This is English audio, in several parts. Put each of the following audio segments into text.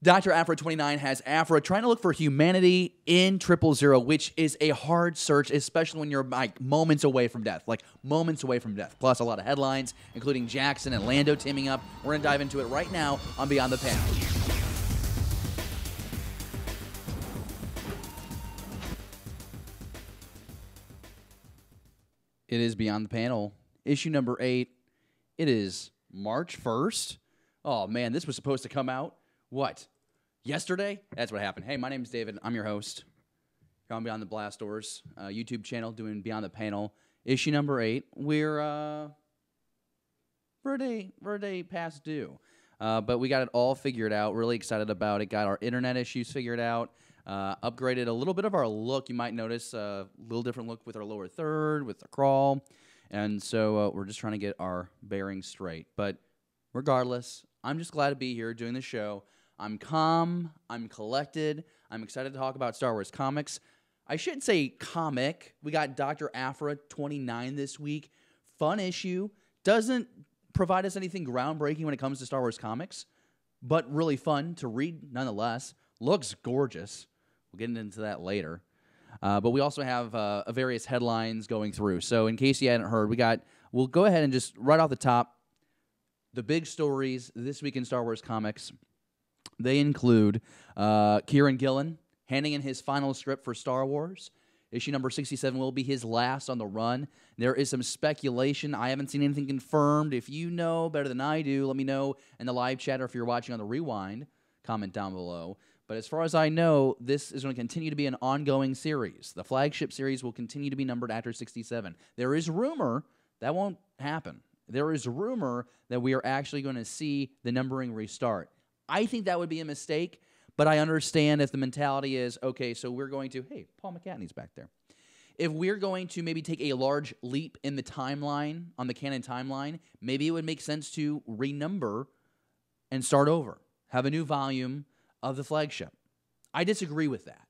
Dr. Aphra 29 has Aphra trying to look for humanity in 000, which is a hard search, especially when you're like moments away from death. Plus a lot of headlines, including Jackson and Lando teaming up. We're going to dive into it right now on Beyond the Panel. It is Beyond the Panel, issue number 8. It is March 1st. Oh, man, this was supposed to come out, what, yesterday? That's what happened. Hey, my name is David. I'm your host. Here on Beyond the Blast Doors YouTube channel doing Beyond the Panel. Issue number 8. We're a day past due. But we got it all figured out. Really excited about it. Got our internet issues figured out. Upgraded a little bit of our look. You might notice a little different look with our lower third, with the crawl. And so we're just trying to get our bearings straight. But regardless, I'm just glad to be here doing the show. I'm calm. I'm collected. I'm excited to talk about Star Wars comics. I shouldn't say comic. We got Dr. Aphra 29 this week. Fun issue. Doesn't provide us anything groundbreaking when it comes to Star Wars comics, but really fun to read nonetheless. Looks gorgeous. We'll get into that later. But we also have various headlines going through. So in case you hadn't heard, we'll go ahead and just right off the top, the big stories this week in Star Wars comics. They include Kieran Gillen handing in his final script for Star Wars. Issue number 67 will be his last on the run. There is some speculation. I haven't seen anything confirmed. If you know better than I do, let me know in the live chat, or if you're watching on the Rewind, comment down below. But as far as I know, this is going to continue to be an ongoing series. The flagship series will continue to be numbered after 67. There is rumor that won't happen. There is rumor that we are actually going to see the numbering restart. I think that would be a mistake, but I understand if the mentality is, okay, so we're going to, hey, Paul McCartney's back there. If we're going to maybe take a large leap in the timeline, on the canon timeline, maybe it would make sense to renumber and start over. Have a new volume of the flagship. I disagree with that.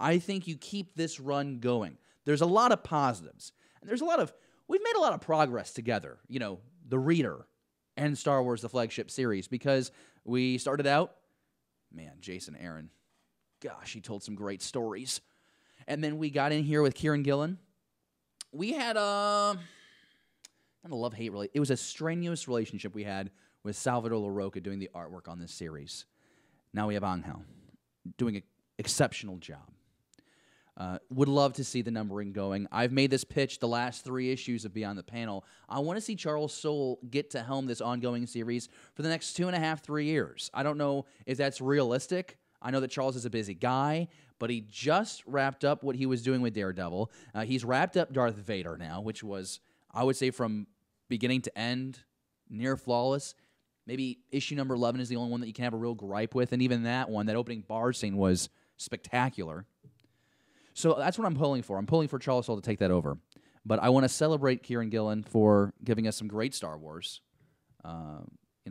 I think you keep this run going. There's a lot of positives. And we've made a lot of progress together, the reader and Star Wars, the flagship series, because we started out, man, Jason Aaron, gosh, he told some great stories. And then we got in here with Kieran Gillen. We had not a love-hate relationship. It was a strenuous relationship we had with Salvador LaRocca doing the artwork on this series. Now we have Angel doing an exceptional job. Would love to see the numbering going. I've made this pitch the last 3 issues of Beyond the Panel. I want to see Charles Soule get to helm this ongoing series for the next 2.5, 3 years. I don't know if that's realistic. I know that Charles is a busy guy, but he just wrapped up what he was doing with Daredevil. He's wrapped up Darth Vader now, which was, I would say, from beginning to end, near flawless. Maybe issue number 11 is the only one that you can have a real gripe with, and even that one, that opening bar scene was spectacular. So that's what I'm pulling for. I'm pulling for Charles Soule to take that over. But I want to celebrate Kieran Gillen for giving us some great Star Wars.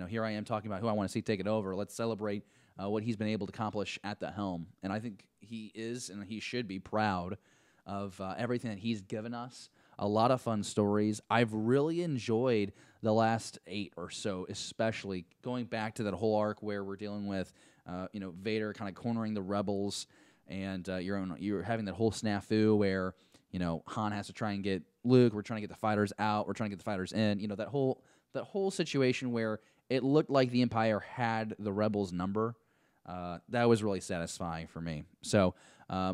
Here I am talking about who I want to see take it over. Let's celebrate what he's been able to accomplish at the helm. And I think he is, and he should be, proud of everything that he's given us. A lot of fun stories. I've really enjoyed the last 8 or so, especially going back to that whole arc where we're dealing with, Vader kind of cornering the rebels, and you're having that whole snafu where, Han has to try and get Luke. We're trying to get the fighters out. We're trying to get the fighters in. That whole situation where it looked like the Empire had the rebels' number. That was really satisfying for me. So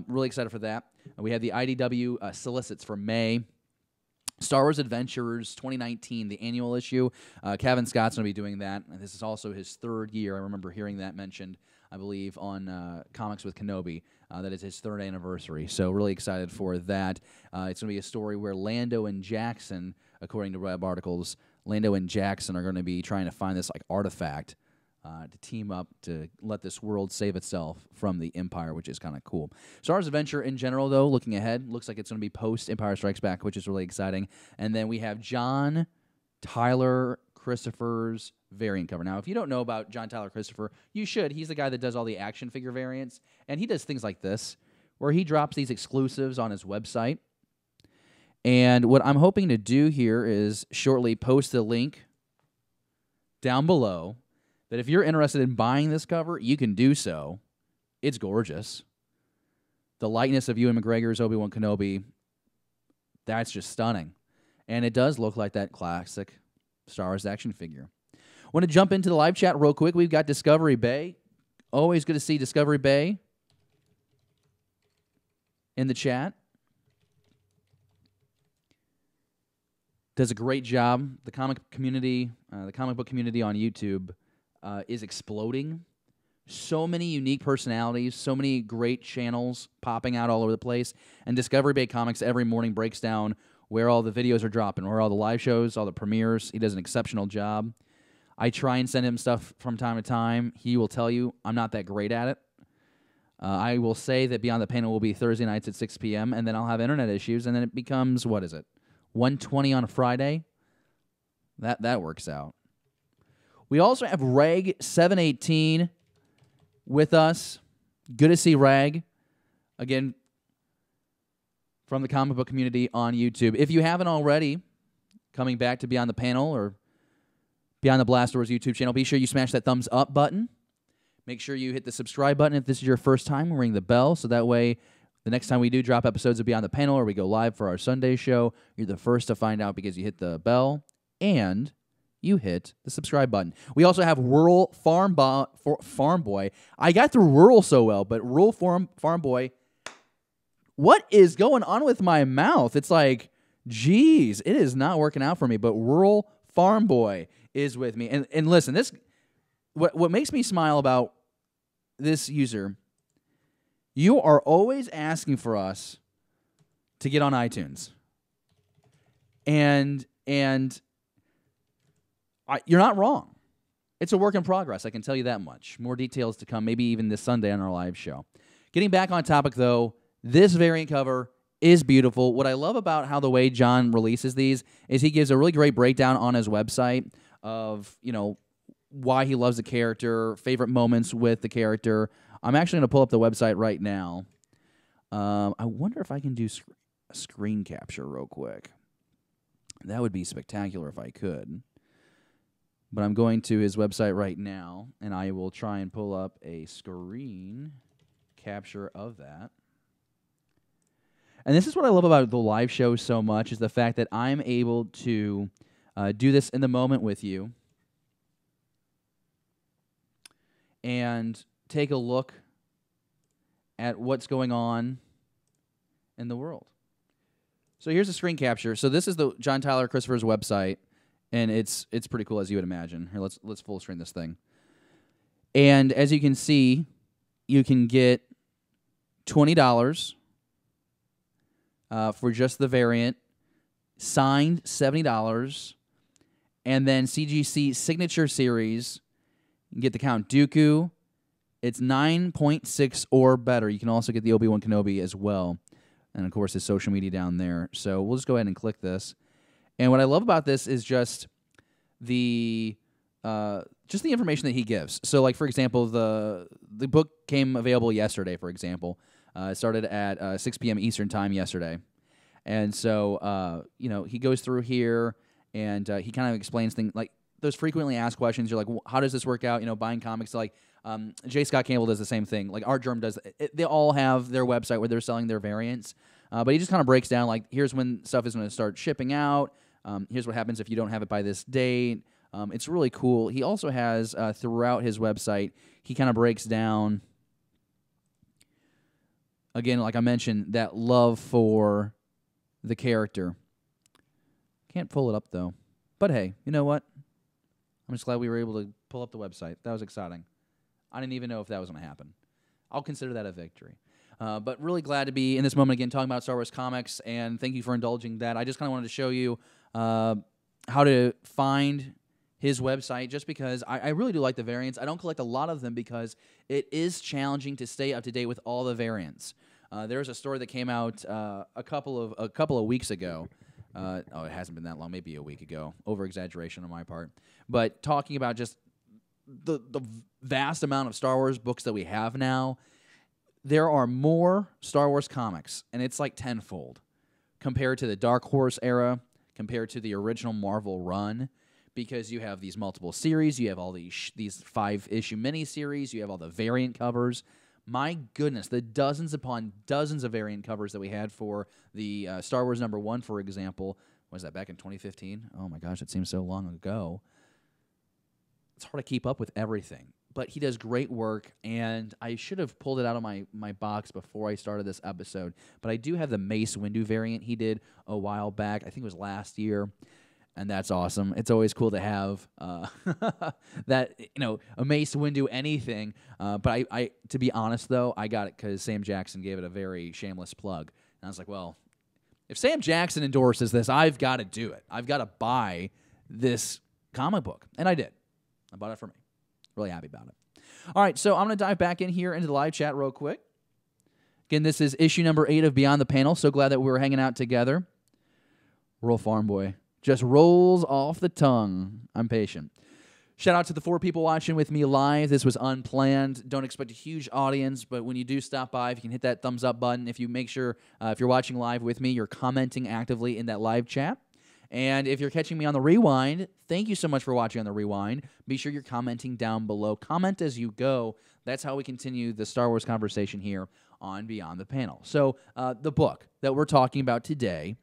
really excited for that. We had the IDW solicits for May. Star Wars Adventures 2019, the annual issue. Kevin Scott's going to be doing that. And this is also his 3rd year. I remember hearing that mentioned, I believe, on Comics with Kenobi. That is his 3rd anniversary. So really excited for that. It's going to be a story where Lando and Jackson, according to web articles, Lando and Jackson are going to be trying to find this artifact to team up to let this world save itself from the Empire, which is kind of cool. Star Wars Adventure in general, though, looking ahead, looks like it's going to be post-Empire Strikes Back, which is really exciting. And then we have John Tyler Christopher's variant cover. Now, if you don't know about John Tyler Christopher, you should. He's the guy that does all the action figure variants, and he does things like this, where he drops these exclusives on his website. And what I'm hoping to do here is shortly post the link down below that if you're interested in buying this cover, you can do so. It's gorgeous. The likeness of Ewan McGregor's Obi-Wan Kenobi, that's just stunning. And it does look like that classic Star Wars action figure. Want to jump into the live chat real quick? We've got Discovery Bay. Always good to see Discovery Bay in the chat. Does a great job. The comic community, the comic book community on YouTube is exploding. So many unique personalities, so many great channels popping out all over the place. And Discovery Bay Comics every morning breaks down where all the videos are dropping, where all the live shows, all the premieres. He does an exceptional job. I try and send him stuff from time to time. He will tell you I'm not that great at it. I will say that Beyond the Panel will be Thursday nights at 6 p.m., and then I'll have internet issues, and then it becomes, what is it, 1:20 on a Friday? That works out. We also have Reg718 with us. Good to see Reg. Again, from the comic book community on YouTube. If you haven't already, coming back to Beyond the Panel or Beyond the Blast Doors YouTube channel, be sure you smash that thumbs up button. Make sure you hit the subscribe button if this is your first time. Ring the bell so that way the next time we do drop episodes of Beyond the Panel or we go live for our Sunday show, you're the first to find out because you hit the bell and you hit the subscribe button. We also have Rural Farm Boy. I got through Rural so well, but Rural Farm Boy, what is going on with my mouth? It's like, geez, it is not working out for me, but Rural Farm Boy is with me. And listen, this what makes me smile about this user, you are always asking for us to get on iTunes. And you're not wrong. It's a work in progress, I can tell you that much. More details to come, maybe even this Sunday on our live show. Getting back on topic, though, this variant cover is beautiful. What I love about how the way John releases these is he gives a really great breakdown on his website of, why he loves the character, favorite moments with the character. I'm actually going to pull up the website right now. I wonder if I can do a screen capture real quick. That would be spectacular if I could. But I'm going to his website right now, and I will try and pull up a screen capture of that. And this is what I love about the live show so much, is the fact that I'm able to do this in the moment with you and take a look at what's going on in the world. So here's a screen capture. So this is the John Tyler Christopher's website, and it's pretty cool, as you would imagine. Here, let's full screen this thing. And as you can see, you can get $20 for just the variant, signed $70, and then CGC Signature Series. You can get the Count Dooku. It's 9.6 or better. You can also get the Obi-Wan Kenobi as well. And, of course, his social media down there. So we'll just go ahead and click this. And what I love about this is just the information that he gives. So, like, for example, the book came available yesterday, for example. It started at 6 p.m. Eastern Time yesterday. And so, he goes through here, and he kind of explains things like those frequently asked questions. You're like, well, how does this work out? Buying comics. Like, J. Scott Campbell does the same thing. Like, Art Germ does. They all have their website where they're selling their variants. But he just kind of breaks down, like, here's when stuff is going to start shipping out. Here's what happens if you don't have it by this date. It's really cool. He also has, throughout his website, he kind of breaks down, again, like I mentioned, that love for the character. Can't pull it up, though. But hey, you know what? I'm just glad we were able to pull up the website. That was exciting. I didn't even know if that was going to happen. I'll consider that a victory. But really glad to be in this moment again talking about Star Wars comics, and thank you for indulging that. I just kind of wanted to show you how to find his website, just because I really do like the variants. I don't collect a lot of them because it is challenging to stay up to date with all the variants. There's a story that came out a couple of weeks ago. It hasn't been that long, maybe a week ago. Over-exaggeration on my part. But talking about just the vast amount of Star Wars books that we have now, there are more Star Wars comics, and it's like tenfold compared to the Dark Horse era, compared to the original Marvel run. because you have these multiple series, you have all these 5-issue miniseries, you have all the variant covers. My goodness, the dozens upon dozens of variant covers that we had for the Star Wars #1, for example. Was that back in 2015? Oh my gosh, it seems so long ago. It's hard to keep up with everything. But he does great work, and I should have pulled it out of my box before I started this episode. But I do have the Mace Windu variant he did a while back. I think it was last year, and that's awesome. It's always cool to have that, a Mace Windu anything. But I, to be honest, though, I got it because Sam Jackson gave it a very shameless plug. And I was like, well, if Sam Jackson endorses this, I've got to do it. I've got to buy this comic book. And I did. I bought it for me. Really happy about it. All right, so I'm going to dive back in here into the live chat real quick. Again, this is issue number 8 of Beyond the Panel. So glad that we were hanging out together. Rural Farm Boy just rolls off the tongue. I'm patient. Shout out to the 4 people watching with me live. This was unplanned. Don't expect a huge audience, but when you do stop by, if you can hit that thumbs up button, if you make sure, if you're watching live with me, you're commenting actively in that live chat. And if you're catching me on the rewind, thank you so much for watching on the rewind. Be sure you're commenting down below. Comment as you go. That's how we continue the Star Wars conversation here on Beyond the Panel. So the book that we're talking about today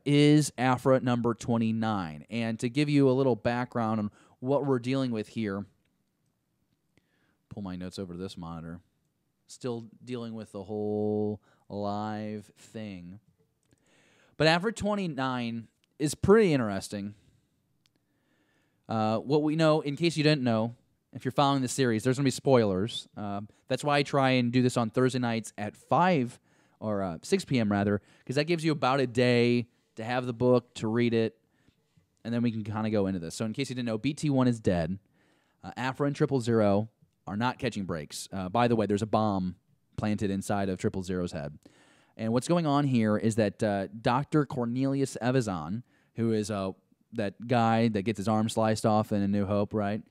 is Aphra number 29. And to give you a little background on what we're dealing with here, pull my notes over to this monitor. Still dealing with the whole live thing. But Aphra 29 is pretty interesting. What we know, in case you didn't know, if you're following the series, there's going to be spoilers. That's why I try and do this on Thursday nights at 5 or 6 p.m. rather, because that gives you about a day to have the book, to read it, and then we can kind of go into this. So in case you didn't know, BT1 is dead. Aphra and Triple are not catching breaks. By the way, there's a bomb planted inside of Triple Zero's head. And what's going on here is that Dr. Cornelius Evazan, who is that guy that gets his arm sliced off in A New Hope, right?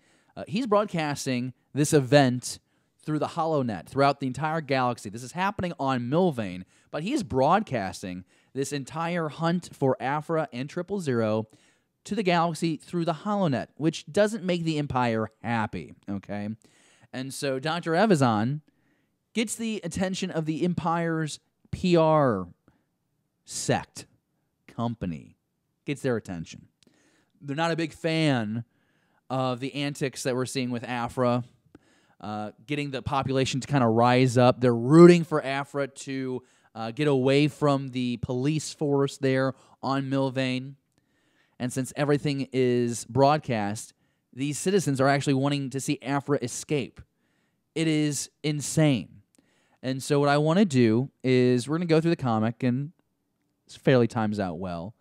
He's broadcasting this event through the HoloNet throughout the entire galaxy. This is happening on Milvayne, but he's broadcasting this entire hunt for Aphra and Triple to the galaxy through the HoloNet, which doesn't make the Empire happy, okay? And so Dr. Evazan gets the attention of the Empire's PR sect company, gets their attention. They're not a big fan of the antics that we're seeing with Aphra, getting the population to kind of rise up. They're rooting for Aphra to get away from the police force there on Milvayne. And since everything is broadcast, these citizens are actually wanting to see Aphra escape. It is insane. And so what I want to do is we're going to go through the comic, and it fairly times out well.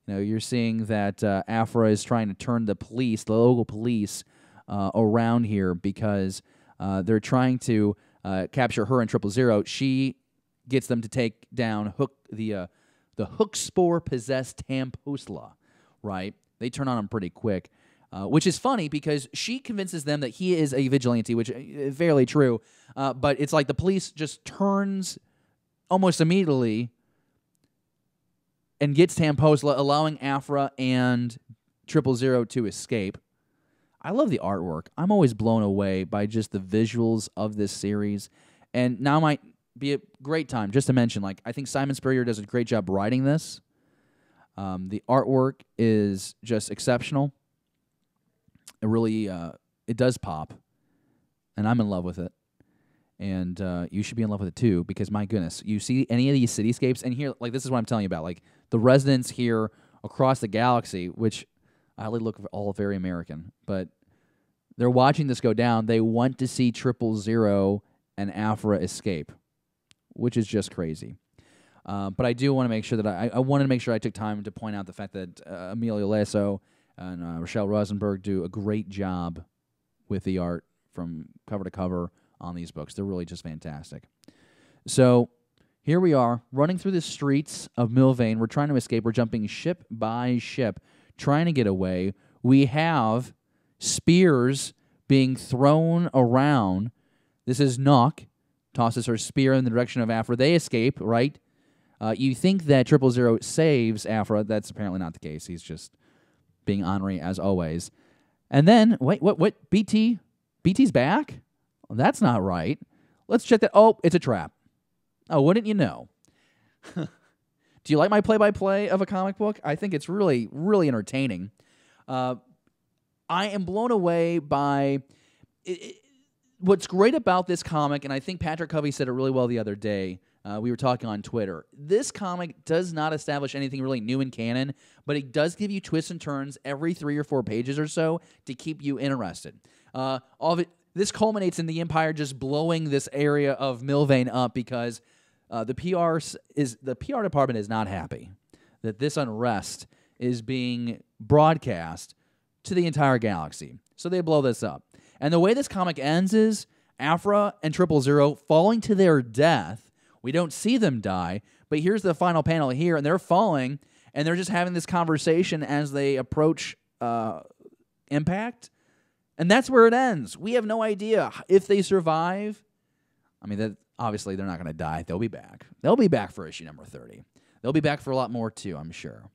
You know, you're seeing that Aphra is trying to turn the police, the local police, around here because they're trying to capture her and Triple She gets them to take down the Hookspore-possessed Tampostla, right? They turn on him pretty quick, which is funny because she convinces them that he is a vigilante, which is fairly true. But it's like the police just turns almost immediately and gets Tampostla, allowing Aphra and Triple to escape. I love the artwork. I'm always blown away by just the visuals of this series. And now might be a great time just to mention, like, I think Simon Spurrier does a great job writing this. The artwork is just exceptional. It really, it does pop. And I'm in love with it. And you should be in love with it too, because my goodness, you see any of these cityscapes, and here, like, this is what I'm telling you about, like, the residents here across the galaxy, which I look all very American, but they're watching this go down. They want to see Triple and Aphra escape, which is just crazy. But I do want to make sure that I wanted to make sure I took time to point out the fact that Emilio Leso and Rochelle Rosenberg do a great job with the art from cover to cover on these books. They're really just fantastic. So here we are, running through the streets of Milvayne. We're trying to escape. We're jumping ship by ship, trying to get away. We have spears being thrown around. This is Nock. Tosses her spear in the direction of Aphra. They escape, right? You think that Triple saves Aphra. That's apparently not the case. He's just being ornery as always. And then, wait, what? BT's back? Well, that's not right. Let's check that. Oh, it's a trap. Oh, wouldn't you know? Do you like my play-by-play of a comic book? I think it's really, really entertaining. I am blown away by what's great about this comic, and I think Patrick Covey said it really well the other day. We were talking on Twitter. This comic does not establish anything really new in canon, but it does give you twists and turns every 3 or 4 pages or so to keep you interested. All of it. This culminates in the Empire just blowing this area of Milvayne up because the PR department is not happy that this unrest is being broadcast to the entire galaxy. So they blow this up. And the way this comic ends is Aphra and Triple falling to their death. We don't see them die, but here's the final panel here, and they're falling, and they're just having this conversation as they approach impact. And that's where it ends. We have no idea if they survive. I mean, obviously they're not going to die. They'll be back. They'll be back for issue number 30. They'll be back for a lot more too, I'm sure.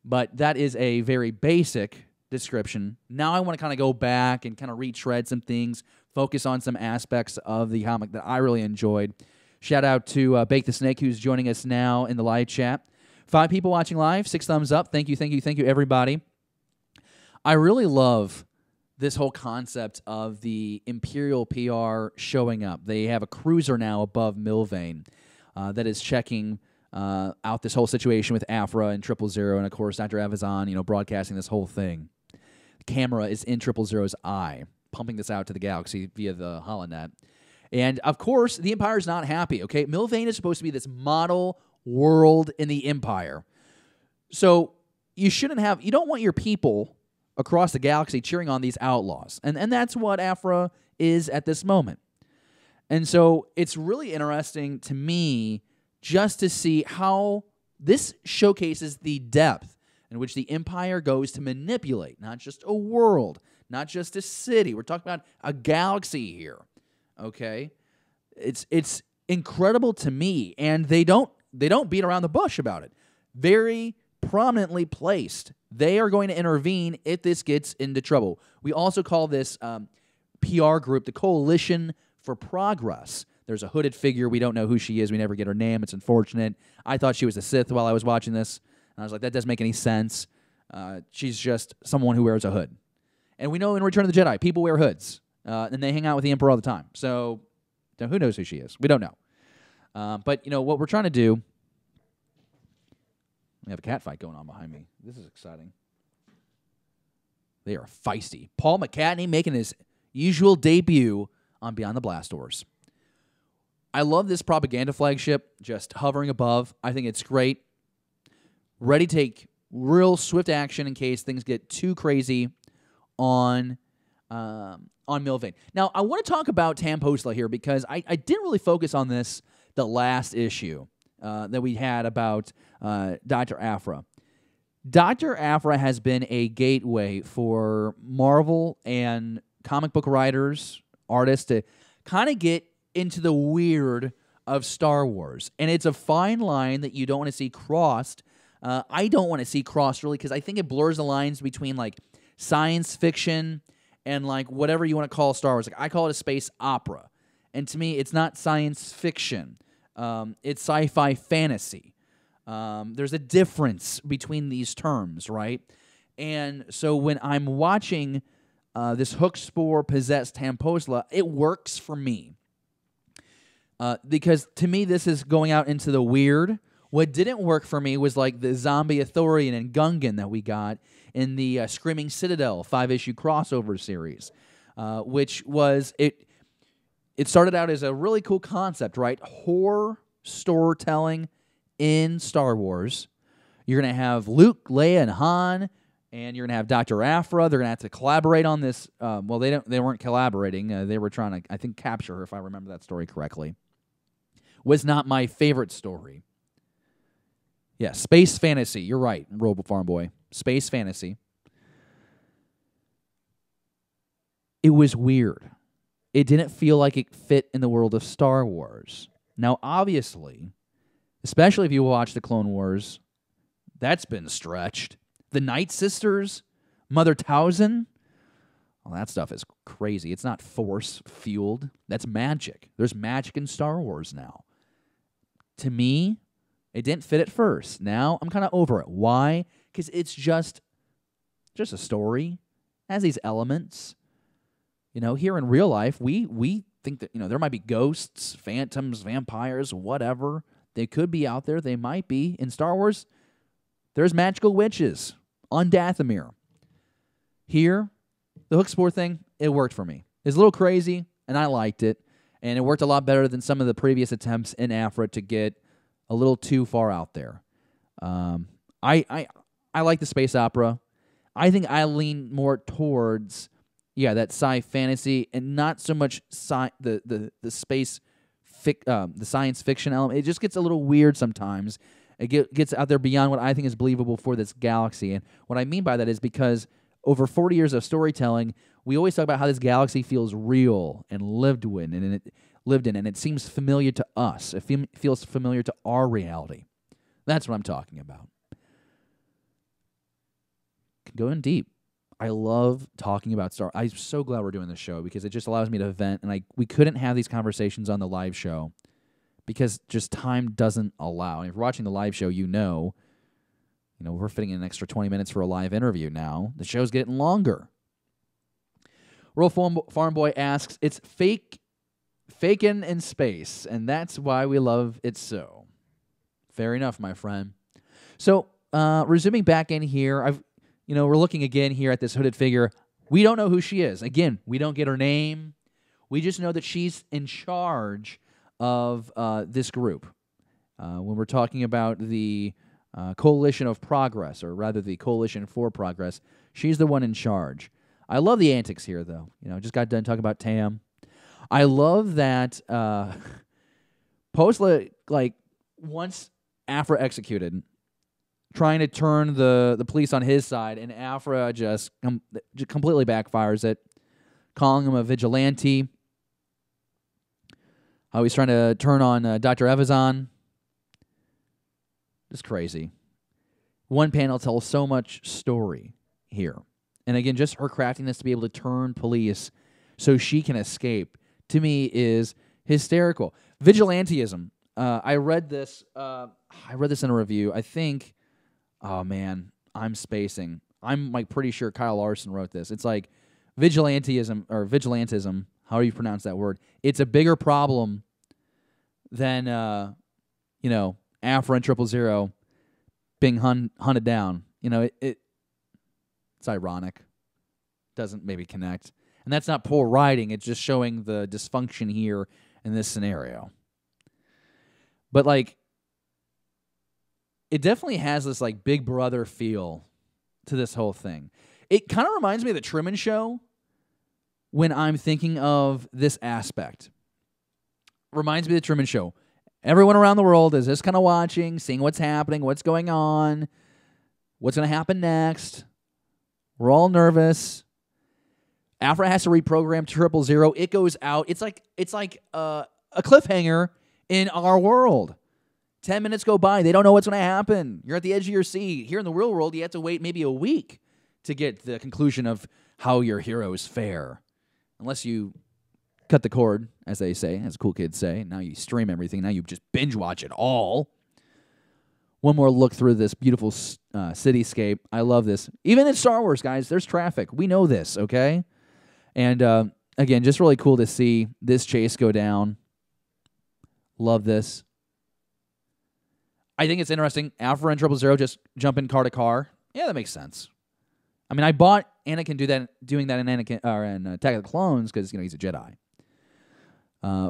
But that is a very basic description. Now I want to kind of go back and kind of retread some things, focus on some aspects of the comic that I really enjoyed. Shout out to Bake the Snake, who's joining us now in the live chat. 5 people watching live, 6 thumbs up. Thank you, everybody. I really love this whole concept of the Imperial PR showing up. They have a cruiser now above Milvayne that is checking out this whole situation with Aphra and Triple and, of course, Dr. Evazan, broadcasting this whole thing. The camera is in Triple eye, pumping this out to the galaxy via the holonet. And, of course, the Empire's not happy, okay? Milvayne is supposed to be this model world in the Empire. So you don't want your people across the galaxy cheering on these outlaws. And that's what Aphra is at this moment. And so it's really interesting to me just to see how this showcases the depth in which the Empire goes to manipulate not just a world, not just a city. We're talking about a galaxy here, okay? It's incredible to me, and they don't beat around the bush about it. Very prominently placed. They are going to intervene if this gets into trouble. We also call this PR group the Coalition for Progress. There's a hooded figure. We don't know who she is. We never get her name. It's unfortunate. I thought she was a Sith while I was watching this. And I was like, that doesn't make any sense. She's just someone who wears a hood. And we know in Return of the Jedi, people wear hoods. And they hang out with the Emperor all the time. So who knows who she is? We don't know. But, what we're trying to do... We have a cat fight going on behind me. This is exciting. They are feisty. Paul McCartney making his usual debut on Beyond the Blast Doors. I love this propaganda flagship just hovering above. I think it's great. Ready to take real swift action in case things get too crazy on Milvayne. Now, I want to talk about Tamposla here because I didn't really focus on this the last issue that we had about Dr. Aphra. Dr. Aphra has been a gateway for Marvel and comic book writers, artists, to kind of get into the weird of Star Wars. And it's a fine line that you don't want to see crossed. I don't want to see crossed, really, because I think it blurs the lines between, like, science fiction and, like, whatever you want to call Star Wars. Like, I call it a space opera. And to me, it's not science fiction. It's sci-fi fantasy. There's a difference between these terms, right? And so when I'm watching this hook spore possessed Tamposla, it works for me. Because to me, this is going out into the weird. What didn't work for me was like the zombie Ithorian and Gungan that we got in the Screaming Citadel 5-issue crossover series, which was it started out as a really cool concept, right? Horror storytelling in Star Wars. You're going to have Luke, Leia, and Han, and you're going to have Dr. Aphra. They're going to have to collaborate on this. Well, they weren't collaborating. They were trying to, I think, capture her, if I remember that story correctly. Was not my favorite story. Yeah, space fantasy. You're right, Robo Farm Boy. Space fantasy. It was weird. It didn't feel like it fit in the world of Star Wars. Now, obviously, especially if you watch the Clone Wars, that's been stretched. The Night Sisters, Mother Tausen. Well, that stuff is crazy. It's not force-fueled. That's magic. There's magic in Star Wars now. To me, it didn't fit at first. Now, I'm kind of over it. Why? Because it's just a story. It has these elements. Here in real life, we think that, there might be ghosts, phantoms, vampires, whatever. They could be out there. They might be. In Star Wars, there's magical witches on Dathomir. Here, the hook spore thing, it worked for me. It's a little crazy, and I liked it. And it worked a lot better than some of the previous attempts in Aphra to get a little too far out there. I like the space opera. I think I lean more towards, that sci fantasy and not so much the space, the science fiction element. It just gets a little weird sometimes. It gets out there beyond what I think is believable for this galaxy. And what I mean by that is because over 40 years of storytelling, we always talk about how this galaxy feels real and lived in, and it seems familiar to us. It feels familiar to our reality. That's what I'm talking about. Going deep. I love talking about Star Wars. I'm so glad we're doing this show because it just allows me to vent, and we couldn't have these conversations on the live show because just time doesn't allow. And if you're watching the live show, we're fitting in an extra 20 minutes for a live interview now. The show's getting longer. Rural Farm Boy asks, it's fakin' in space, and that's why we love it so. Fair enough, my friend. So, resuming back in here, we're looking again here at this hooded figure. We don't know who she is. Again, we don't get her name. We just know that she's in charge of this group. When we're talking about the Coalition of Progress, or rather the Coalition for Progress, she's the one in charge. I love the antics here, though. Just got done talking about Tam. I love that Postla, once Aphra executed, trying to turn the police on his side, and Aphra just completely backfires it, calling him a vigilante. How he's trying to turn on Dr. Evazan. Just crazy. One panel tells so much story here. And again, just her craftiness to be able to turn police so she can escape, to me, is hysterical. Vigilantism. I read this in a review. I think, oh man, I'm spacing. I'm pretty sure Kyle Larson wrote this. It's like vigilantism, how do you pronounce that word? It's a bigger problem than Aphra and Triple being hunted down. It's ironic. Doesn't maybe connect. And that's not poor writing. It's just showing the dysfunction here in this scenario. But, it definitely has this, Big Brother feel to this whole thing. It kind of reminds me of the Truman Show when I'm thinking of this aspect. Reminds me of the Truman Show. Everyone around the world is just kind of watching, seeing what's happening, what's going on, what's going to happen next. We're all nervous. Aphra has to reprogram 000. It goes out. It's like a cliffhanger in our world. 10 minutes go by. They don't know what's going to happen. You're at the edge of your seat. Here in the real world, you have to wait maybe a week to get the conclusion of how your heroes fare. Unless you cut the cord, as they say, as cool kids say. Now you stream everything. Now you just binge watch it all. One more look through this beautiful cityscape. I love this. Even in Star Wars, guys, there's traffic. We know this, okay? And again, just really cool to see this chase go down. Love this. I think it's interesting. Aphra and 000 just jump in car to car. Yeah, that makes sense. I mean, I bought Anakin doing that in Attack of the Clones because he's a Jedi.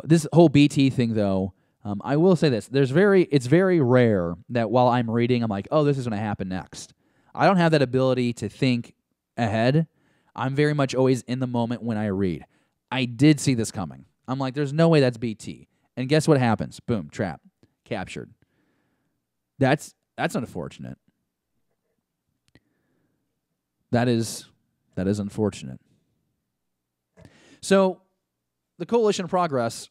This whole BT thing, though, I will say this: it's very rare that while I'm reading, I'm like, oh, this is going to happen next. I don't have that ability to think ahead. I'm very much always in the moment when I read. I did see this coming. I'm like, there's no way that's BT. And guess what happens? Boom, trap, captured. That's unfortunate. That is unfortunate. So, the Coalition of Progress,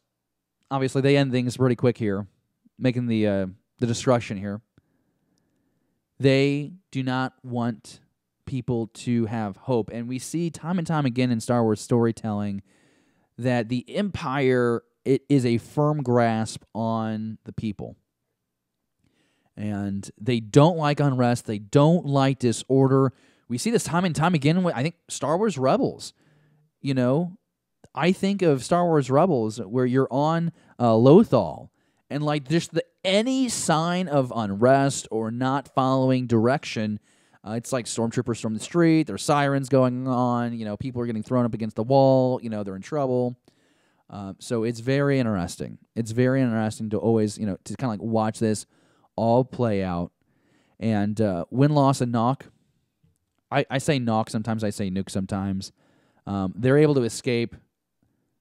obviously, they end things pretty quick here, making the destruction here. They do not want people to have hope. And we see time and time again in Star Wars storytelling that the Empire, it is a firm grasp on the people. And they don't like unrest. They don't like disorder. We see this time and time again with, I think, Star Wars Rebels. You know, I think of Star Wars Rebels where you're on Lothal, and like just any sign of unrest or not following direction, it's like stormtroopers storm the street, there's sirens going on, you know, people are getting thrown up against the wall, you know, they're in trouble. So it's very interesting. It's very interesting to always, you know, to kind of like watch this all play out. And win-loss and knock, I say knock sometimes, I say nuke sometimes. They're able to escape.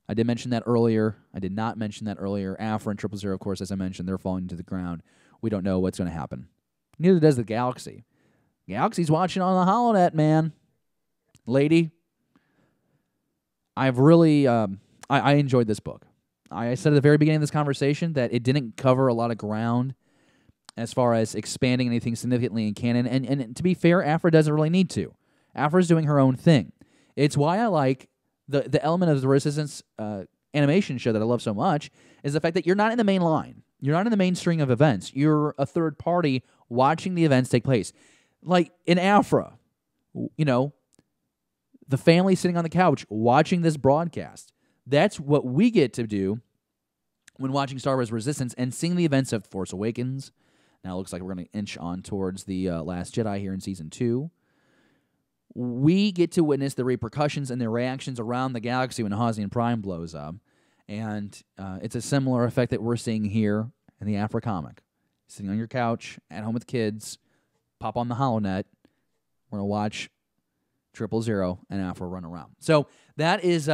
I did mention that earlier. I did not mention that earlier. Aphra and Triple, of course, as I mentioned, they're falling to the ground. We don't know what's going to happen. Neither does the Galaxy. Galaxy's watching on the holonet, man. Lady, I've really, I enjoyed this book. I said at the very beginning of this conversation that it didn't cover a lot of ground as far as expanding anything significantly in canon. And to be fair, Aphra doesn't really need to. Aphra's doing her own thing. It's why I like the element of the Resistance animation show that I love so much is the fact that you're not in the main line. You're not in the main string of events. You're a third party watching the events take place. Like in Aphra, you know, the family sitting on the couch watching this broadcast. That's what we get to do when watching Star Wars Resistance and seeing the events of Force Awakens. Now it looks like we're going to inch on towards the Last Jedi here in Season 2. We get to witness the repercussions and the reactions around the galaxy when Hosnian Prime blows up. And it's a similar effect that we're seeing here in the Aphra comic. Sitting on your couch, at home with kids, pop on the HoloNet. We're going to watch 000 and Aphra run around. So that is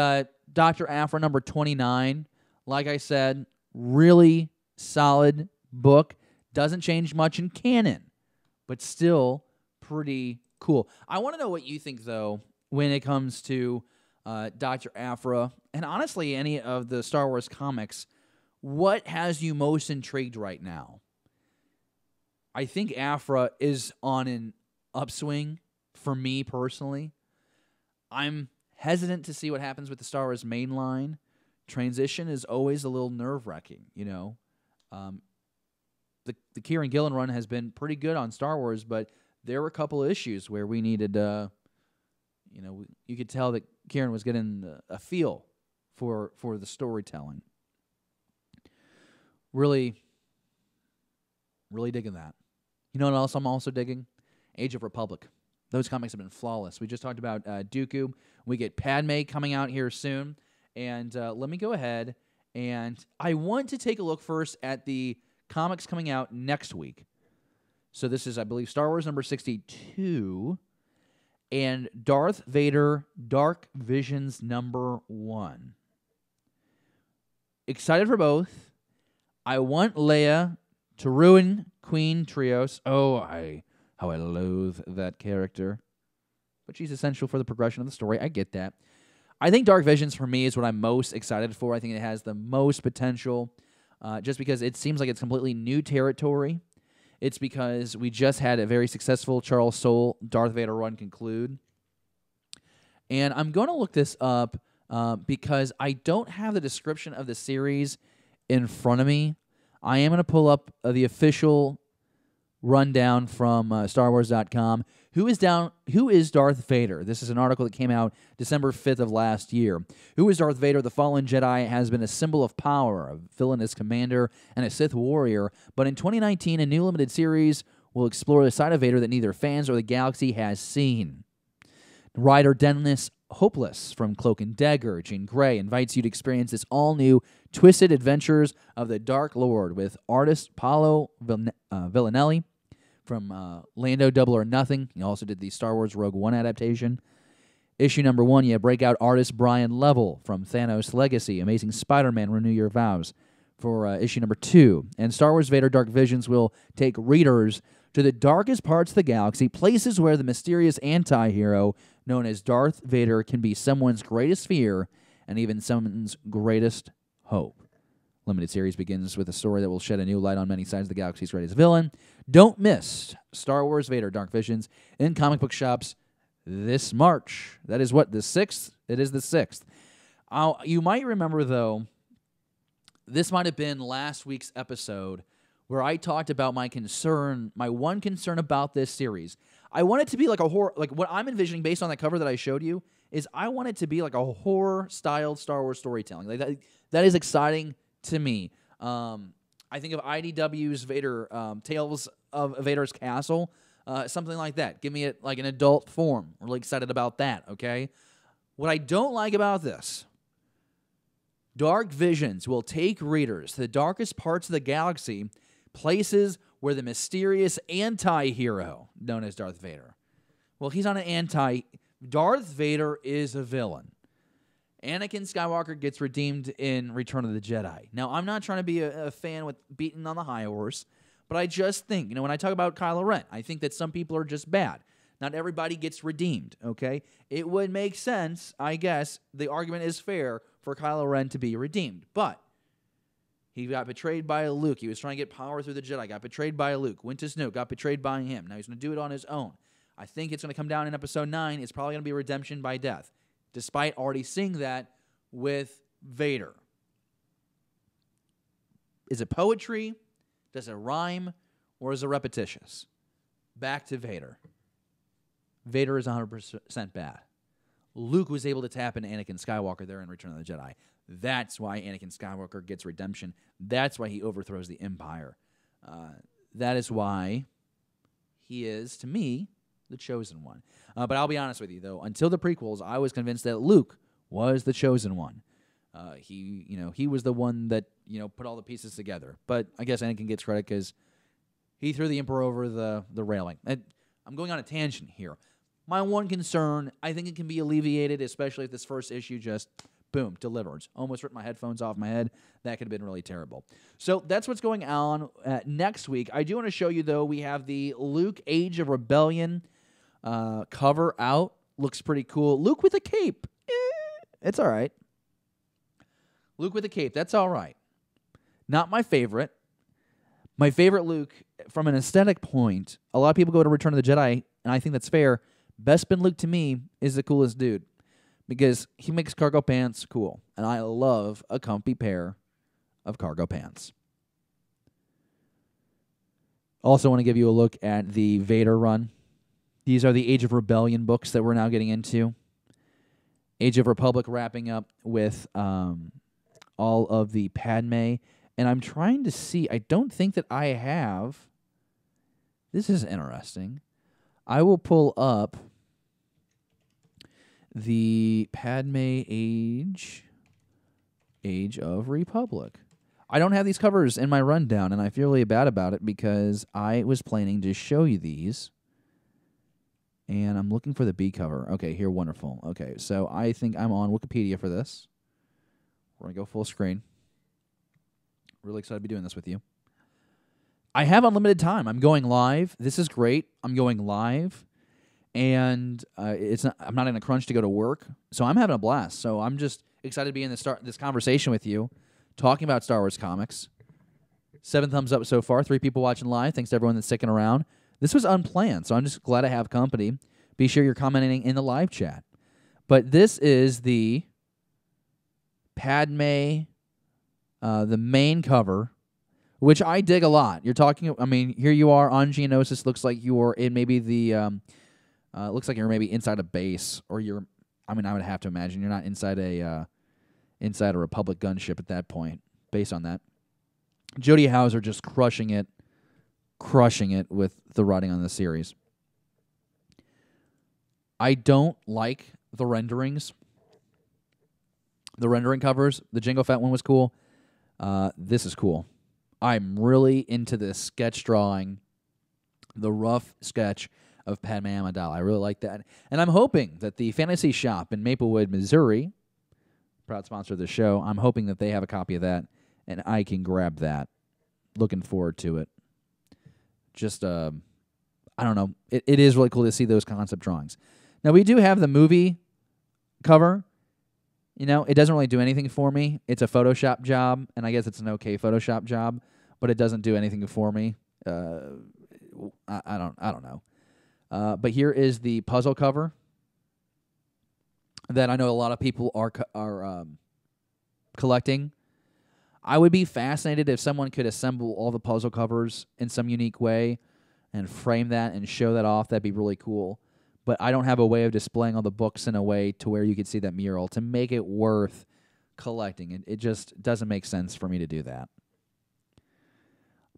Dr. Aphra number 29. Like I said, really solid book. Doesn't change much in canon, but still pretty cool. I want to know what you think, though, when it comes to Dr. Aphra, and honestly, any of the Star Wars comics. What has you most intrigued right now? I think Aphra is on an upswing for me personally. I'm hesitant to see what happens with the Star Wars mainline. Transition is always a little nerve-wracking, you know. The Kieran Gillen run has been pretty good on Star Wars, but there were a couple of issues where we needed, you know, you could tell that Kieran was getting a feel for the storytelling. Really, really digging that. You know what else I'm also digging? Age of Republic. Those comics have been flawless. We just talked about Dooku. We get Padme coming out here soon. And let me go ahead, and I want to take a look first at the comics coming out next week. So this is, I believe, Star Wars number 62 and Darth Vader Dark Visions number 1. Excited for both. I want Leia to ruin Queen Trios. Oh, how I loathe that character. But she's essential for the progression of the story. I get that. I think Dark Visions, for me, is what I'm most excited for. I think it has the most potential, just because it seems like it's completely new territory. It's because we just had a very successful Charles Soule Darth Vader run conclude. And I'm going to look this up because I don't have the description of the series in front of me. I am going to pull up the official rundown from StarWars.com. Who is Darth Vader? This is an article that came out December 5th of last year. Who is Darth Vader? The fallen Jedi has been a symbol of power, a villainous commander, and a Sith warrior. But in 2019, a new limited series will explore the side of Vader that neither fans or the galaxy has seen. Writer Dennis Hopeless from Cloak and Dagger, Jean Grey, invites you to experience this all-new twisted adventures of the Dark Lord with artist Paolo Villanelli from Lando Double or Nothing. He also did the Star Wars Rogue One adaptation. Issue number 1, you have breakout artist Brian Level from Thanos Legacy, Amazing Spider-Man, Renew Your Vows, for issue number 2. And Star Wars Vader Dark Visions will take readers to the darkest parts of the galaxy, places where the mysterious anti-hero known as Darth Vader can be someone's greatest fear and even someone's greatest hope. Limited series begins with a story that will shed a new light on many sides of the galaxy's greatest villain. Don't miss Star Wars Vader Dark Visions in comic book shops this March. That is what, the 6th? It is the 6th. You might remember, though, this might have been last week's episode where I talked about my one concern about this series. I want it to be like a horror, like what I'm envisioning based on that cover that I showed you is I want it to be like a horror-styled Star Wars storytelling. Like that is exciting to me. I think of IDW's Vader, Tales of Vader's Castle, something like that. Give me it like an adult form. Really excited about that, okay? What I don't like about this, Dark Visions will take readers to the darkest parts of the galaxy, places where the mysterious anti-hero, known as Darth Vader. Well, he's not an anti... Darth Vader is a villain. Anakin Skywalker gets redeemed in Return of the Jedi. Now, I'm not trying to be a fan with beating on the high horse, but I just think, when I talk about Kylo Ren, I think that some people are just bad. Not everybody gets redeemed, okay? It would make sense, I guess, the argument is fair for Kylo Ren to be redeemed, but he got betrayed by Luke. He was trying to get power through the Jedi, got betrayed by Luke. Went to Snoke, got betrayed by him. Now he's going to do it on his own. I think it's going to come down in Episode 9. It's probably going to be redemption by death, despite already seeing that with Vader. Is it poetry? Does it rhyme? Or is it repetitious? Back to Vader. Vader is 100% bad. Luke was able to tap into Anakin Skywalker there in Return of the Jedi. That's why Anakin Skywalker gets redemption. That's why he overthrows the Empire. That is why he is, to me, the chosen one. But I'll be honest with you, though. Until the prequels, I was convinced that Luke was the chosen one. He was the one that, put all the pieces together. But I guess Anakin gets credit because he threw the Emperor over the railing. And I'm going on a tangent here. My one concern, I think it can be alleviated, especially if this first issue just, boom, delivered. Almost ripped my headphones off my head. That could have been really terrible. So that's what's going on next week. I do want to show you, though, we have the Luke Age of Rebellion cover out. Looks pretty cool. Luke with a cape. It's all right. Luke with a cape. That's all right. Not my favorite. My favorite Luke, from an aesthetic point, a lot of people go to Return of the Jedi, and I think that's fair. Bespin Luke, to me, is the coolest dude because he makes cargo pants cool, and I love a comfy pair of cargo pants. Also want to give you a look at the Vader run. These are the Age of Rebellion books that we're now getting into. Age of Republic wrapping up with all of the Padme. And I'm trying to see, I don't think that I have. This is interesting. I will pull up the Padme Age of Republic. I don't have these covers in my rundown, and I feel really bad about it because I was planning to show you these. And I'm looking for the B cover. Okay, here, wonderful. Okay, so I think I'm on Wikipedia for this. We're going to go full screen. Really excited to be doing this with you. I have unlimited time. I'm going live. This is great. I'm going live. And I'm not in a crunch to go to work. So I'm having a blast. So I'm just excited to be in this conversation with you, talking about Star Wars comics. 7 thumbs up so far. 3 people watching live. Thanks to everyone that's sticking around. This was unplanned, so I'm just glad I have company. Be sure you're commenting in the live chat. But this is the Padme, the main cover, which I dig a lot. You're talking, here you are on Geonosis. Looks like you're in maybe looks like you're maybe inside a base, or I would have to imagine you're not inside a Republic gunship at that point, based on that. Jody Hauser just crushing it with the writing on the series. I don't like the renderings. The rendering covers. The Jango Fett one was cool. This is cool. I'm really into this sketch drawing, the rough sketch of Padme Amidala. I really like that. And I'm hoping that the Fantasy Shop in Maplewood, Missouri, proud sponsor of the show, I'm hoping that they have a copy of that, and I can grab that. Looking forward to it. Just, I don't know. It is really cool to see those concept drawings. Now, we do have the movie cover. It doesn't really do anything for me. It's a Photoshop job, and I guess it's an okay Photoshop job, but it doesn't do anything for me. I don't know. But here is the puzzle cover. that I know a lot of people are collecting. I would be fascinated if someone could assemble all the puzzle covers in some unique way and frame that and show that off. That'd be really cool. But I don't have a way of displaying all the books in a way to where you could see that mural to make it worth collecting. It just doesn't make sense for me to do that.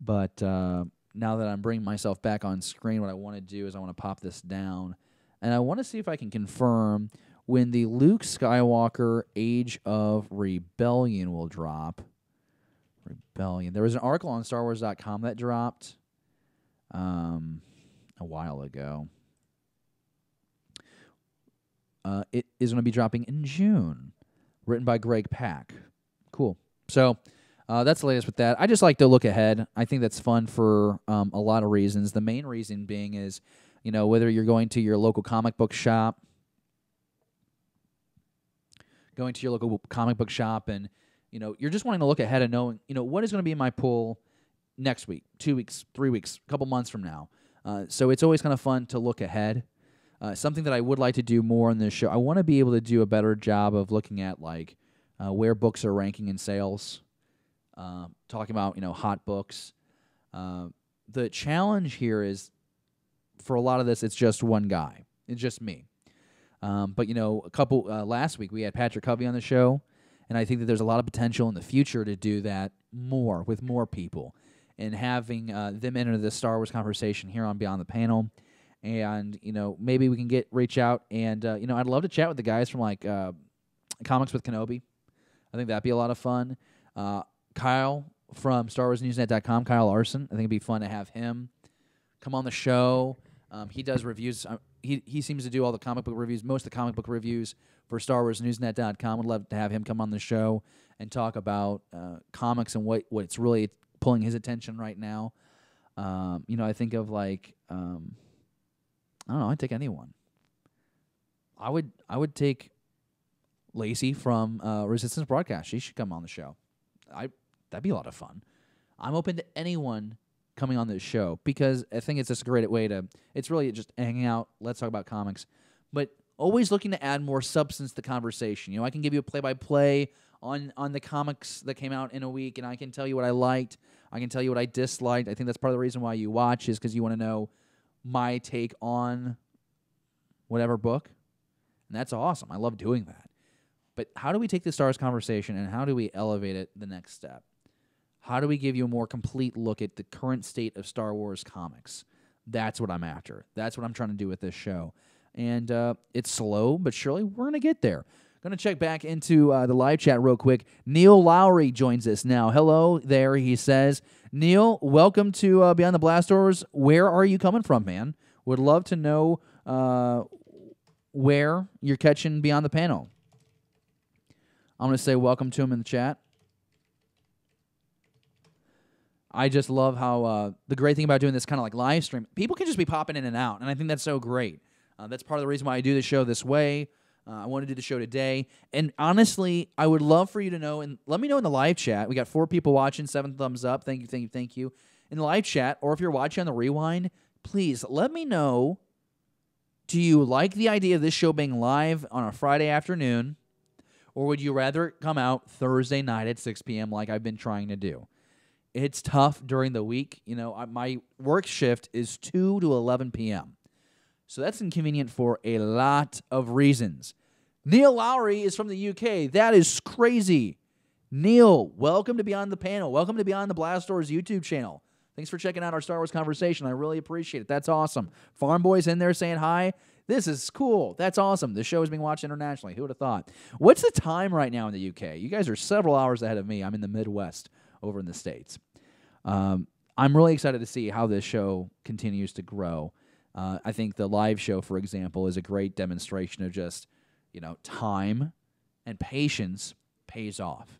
But now that I'm bringing myself back on screen, what I want to do is I want to pop this down. And I want to see if I can confirm when the Luke Skywalker Age of Rebellion will drop. Rebellion. There was an article on StarWars.com that dropped a while ago. It is going to be dropping in June. Written by Greg Pak. Cool. So that's the latest with that. I just like to look ahead. I think that's fun for a lot of reasons. The main reason being is, whether you're going to your local comic book shop, and, you're just wanting to look ahead and knowing, what is going to be in my pool next week, 2 weeks, 3 weeks, a couple months from now. So it's always kind of fun to look ahead. Something that I would like to do more on this show, I want to be able to do a better job of looking at, where books are ranking in sales, talking about, hot books. The challenge here is, for a lot of this, it's just one guy. It's just me. But, last week we had Patrick Covey on the show, and I think that there's a lot of potential in the future to do that more with more people and having them enter the Star Wars conversation here on Beyond the Panel. And, maybe we can reach out and, I'd love to chat with the guys from, Comics with Kenobi. I think that'd be a lot of fun. Kyle from StarWarsNewsNet.com, Kyle Larson. I think it'd be fun to have him come on the show. He does reviews. He seems to do all the comic book reviews, most of the comic book reviews for StarWarsNewsNet.com. Would love to have him come on the show and talk about comics and what's really pulling his attention right now. I think of I don't know. I'd take anyone. I would take Lacey from Resistance Broadcast. She should come on the show. That'd be a lot of fun. I'm open to anyone coming on this show because I think it's just a great way to. It's really just hanging out. Let's talk about comics, but always looking to add more substance to the conversation. I can give you a play-by-play on the comics that came out in a week, and I can tell you what I liked. I can tell you what I disliked. I think that's part of the reason why you watch is because you want to know my take on whatever book, and that's awesome. I love doing that. But how do we take the Star Wars conversation and how do we elevate it the next step? How do we give you a more complete look at the current state of Star Wars comics? That's what I'm after. That's what I'm trying to do with this show. And it's slow, but surely we're going to get there. Going to check back into the live chat real quick. Neil Lowry joins us now. Hello there, he says. Neil, welcome to Beyond the Blast Doors. Where are you coming from, man? Would love to know where you're catching Beyond the Panel. I'm going to say welcome to him in the chat. I just love how the great thing about doing this kind of like live stream, people can just be popping in and out, and I think that's so great. That's part of the reason why I do the show this way. I want to do the show today. And honestly, I would love for you to know, and let me know in the live chat. We got 4 people watching, 7 thumbs up. Thank you, thank you, thank you. In the live chat, or if you're watching on the rewind, please let me know, do you like the idea of this show being live on a Friday afternoon, or would you rather it come out Thursday night at 6 p.m. like I've been trying to do? It's tough during the week. My work shift is 2 to 11 p.m., so that's inconvenient for a lot of reasons. Neil Lowry is from the UK. That is crazy. Neil, welcome to Beyond the Panel. Welcome to Beyond the Blast Doors YouTube channel. Thanks for checking out our Star Wars conversation. I really appreciate it. That's awesome. Farm Boy's in there saying hi. This is cool. That's awesome. The show is being watched internationally. Who would have thought? What's the time right now in the UK? You guys are several hours ahead of me. I'm in the Midwest over in the States. I'm really excited to see how this show continues to grow. I think the live show, for example, is a great demonstration of just, time and patience pays off.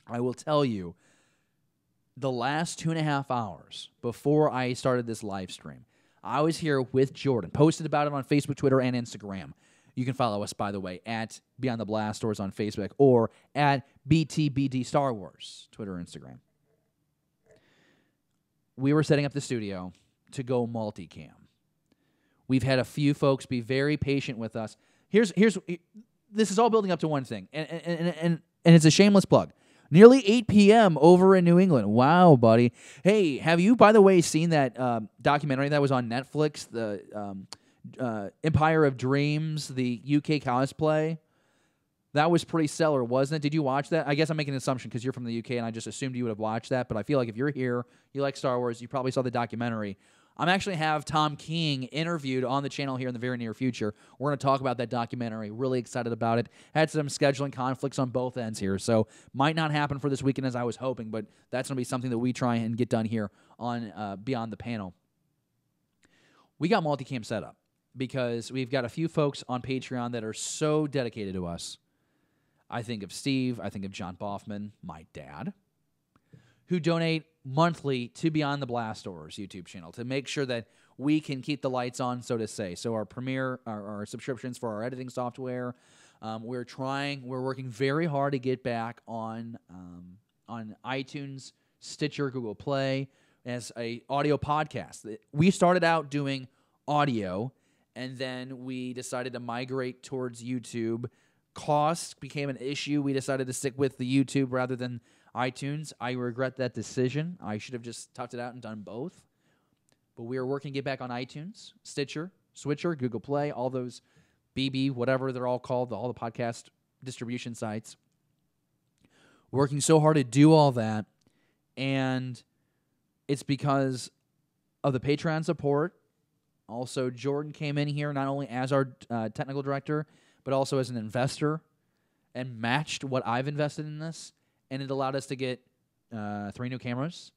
I will tell you, the last 2.5 hours before I started this live stream, I was here with Jordan, posted about it on Facebook, Twitter, and Instagram. You can follow us, by the way, at Beyond the Blast Doors on Facebook or at BTBD Star Wars, Twitter, Instagram. We were setting up the studio to go multicam. We've had a few folks be very patient with us Here's this is all building up to one thing, and it's a shameless plug. Nearly 8 p.m. over in New England. Wow, buddy. Hey, have you, by the way, seen that documentary that was on Netflix, the Empire of Dreams, the UK cosplay? That was pretty stellar, wasn't it? Did you watch that? I guess I'm making an assumption because you're from the UK, and I just assumed you would have watched that. But I feel like if you're here, you like Star Wars, you probably saw the documentary. I'm actually have Tom King interviewed on the channel here in the very near future. We're going to talk about that documentary. Really excited about it. Had some scheduling conflicts on both ends here, so might not happen for this weekend as I was hoping, but that's going to be something that we try and get done here on Beyond the Panel. We got multicam set up because we've got a few folks on Patreon that are so dedicated to us. I think of Steve. I think of John Boffman, my dad, who donate monthly to Beyond the Blast Doors YouTube channel to make sure that we can keep the lights on, so to say. So our Premiere, our subscriptions for our editing software, we're working very hard to get back on iTunes, Stitcher, Google Play as a audio podcast. We started out doing audio, and then we decided to migrate towards YouTube. Cost became an issue. We decided to stick with the YouTube rather than iTunes. I regret that decision. I should have just toughed it out and done both. But we are working to get back on iTunes, Stitcher, Switcher, Google Play, all those BB, whatever they're all called, all the podcast distribution sites. Working so hard to do all that, and it's because of the Patreon support. Also, Jordan came in here not only as our technical director, but also as an investor and matched what I've invested in this. And it allowed us to get 3 new cameras,